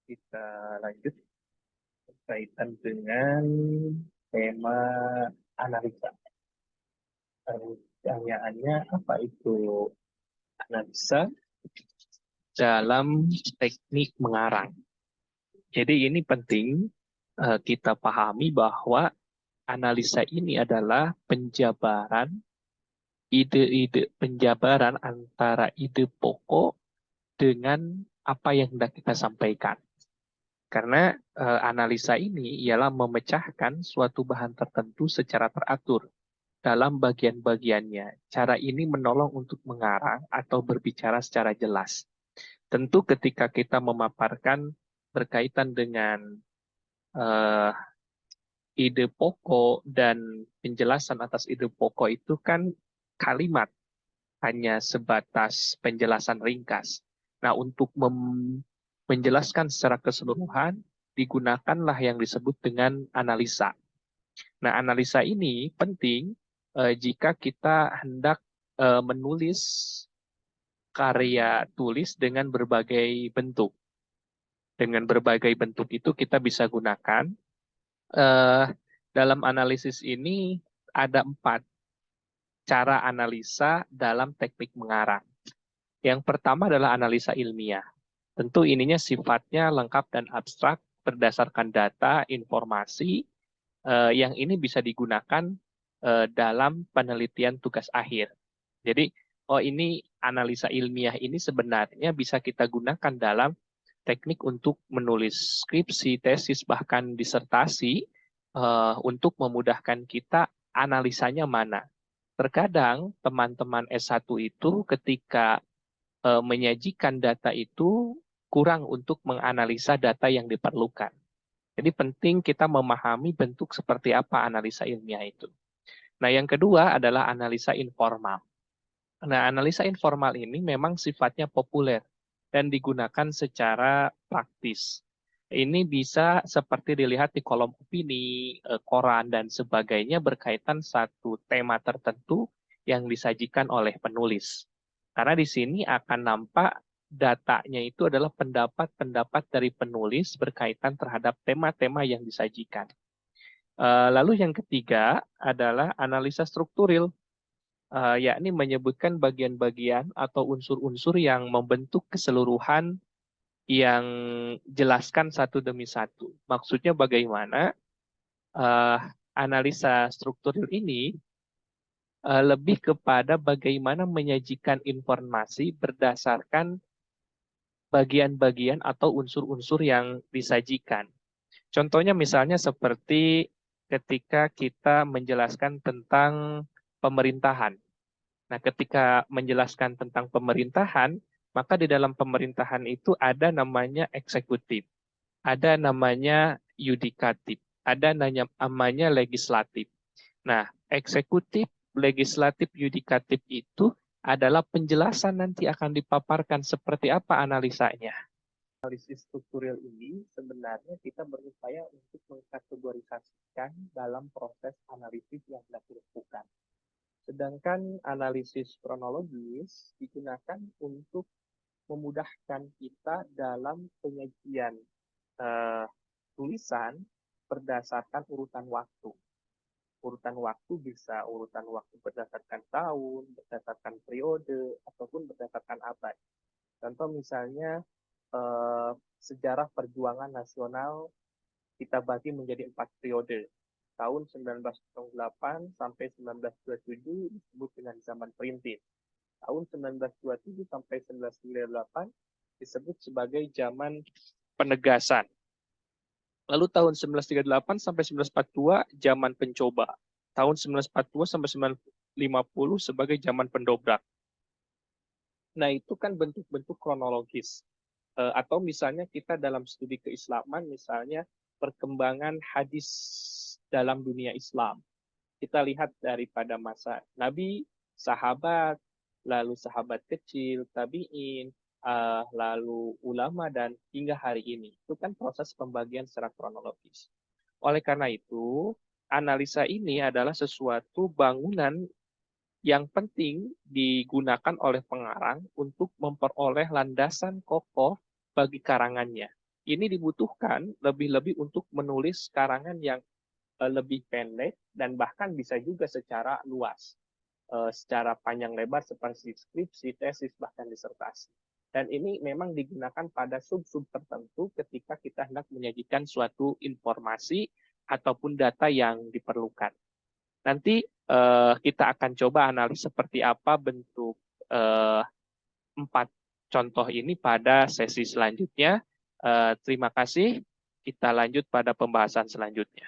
kita lanjut berkaitan dengan tema analisa. Pertanyaannya, apa itu analisa dalam teknik mengarang? Jadi ini penting kita pahami bahwa analisa ini adalah penjabaran antara ide pokok dengan apa yang hendak kita sampaikan. Karena analisa ini ialah memecahkan suatu bahan tertentu secara teratur dalam bagian-bagiannya. Cara ini menolong untuk mengarang atau berbicara secara jelas. Tentu ketika kita memaparkan berkaitan dengan eh, ide pokok dan penjelasan atas ide pokok itu kan kalimat hanya sebatas penjelasan ringkas. Nah, untuk menjelaskan secara keseluruhan, digunakanlah yang disebut dengan analisa. Nah, analisa ini penting jika kita hendak menulis karya tulis dengan berbagai bentuk. Dengan berbagai bentuk itu kita bisa gunakan. Dalam analisis ini ada 4 cara analisa dalam teknik mengarang. Yang pertama adalah analisa ilmiah. Tentu ininya sifatnya lengkap dan abstrak berdasarkan data, informasi, yang ini bisa digunakan dalam penelitian tugas akhir. Jadi, ini analisa ilmiah ini sebenarnya bisa kita gunakan dalam teknik untuk menulis skripsi, tesis, bahkan disertasi untuk memudahkan kita analisanya mana. Terkadang teman-teman S1 itu ketika menyajikan data itu kurang untuk menganalisa data yang diperlukan. Jadi penting kita memahami bentuk seperti apa analisa ilmiah itu. Nah, yang kedua adalah analisa informal. Nah, analisa informal ini memang sifatnya populer dan digunakan secara praktis. Ini bisa seperti dilihat di kolom opini, koran, dan sebagainya berkaitan satu tema tertentu yang disajikan oleh penulis. Karena di sini akan nampak datanya itu adalah pendapat-pendapat dari penulis berkaitan terhadap tema-tema yang disajikan. Lalu yang ketiga adalah analisa strukturil, yakni menyebutkan bagian-bagian atau unsur-unsur yang membentuk keseluruhan yang jelaskan satu demi satu. Maksudnya bagaimana? Analisa strukturil ini lebih kepada bagaimana menyajikan informasi berdasarkan bagian-bagian atau unsur-unsur yang disajikan. Contohnya misalnya seperti ketika kita menjelaskan tentang pemerintahan. Nah, ketika menjelaskan tentang pemerintahan, maka di dalam pemerintahan itu ada namanya eksekutif, ada namanya yudikatif, ada namanya legislatif. Nah, eksekutif, legislatif, yudikatif itu adalah penjelasan nanti akan dipaparkan seperti apa analisanya. Analisis strukturil ini sebenarnya kita berupaya untuk mengkategorisasikan dalam proses analisis yang dilakukan. Sedangkan analisis kronologis digunakan untuk memudahkan kita dalam penyajian tulisan berdasarkan urutan waktu. Urutan waktu bisa urutan waktu berdasarkan tahun, berdasarkan periode, ataupun berdasarkan abad. Contoh misalnya sejarah perjuangan nasional kita bagi menjadi 4 periode. Tahun 1908 sampai 1927 disebut dengan zaman perintis. Tahun 1927 sampai 1998 disebut sebagai zaman penegasan. Lalu tahun 1938 sampai 1942 zaman pencoba. Tahun 1942 sampai 1950 sebagai zaman pendobrak. Nah, itu kan bentuk-bentuk kronologis. Atau misalnya kita dalam studi keislaman, misalnya perkembangan hadis dalam dunia Islam. Kita lihat daripada masa Nabi, sahabat, lalu sahabat kecil, tabi'in, lalu ulama, dan hingga hari ini. Itu kan proses pembagian secara kronologis. Oleh karena itu, analisa ini adalah sesuatu bangunan yang penting digunakan oleh pengarang untuk memperoleh landasan kokoh bagi karangannya. Ini dibutuhkan lebih-lebih untuk menulis karangan yang lebih pendek dan bahkan bisa juga secara luas, secara panjang lebar seperti skripsi, tesis, bahkan disertasi. Dan ini memang digunakan pada sub-sub tertentu ketika kita hendak menyajikan suatu informasi ataupun data yang diperlukan. Nanti kita akan coba analis seperti apa bentuk 4 contoh ini pada sesi selanjutnya. Terima kasih. Kita lanjut pada pembahasan selanjutnya.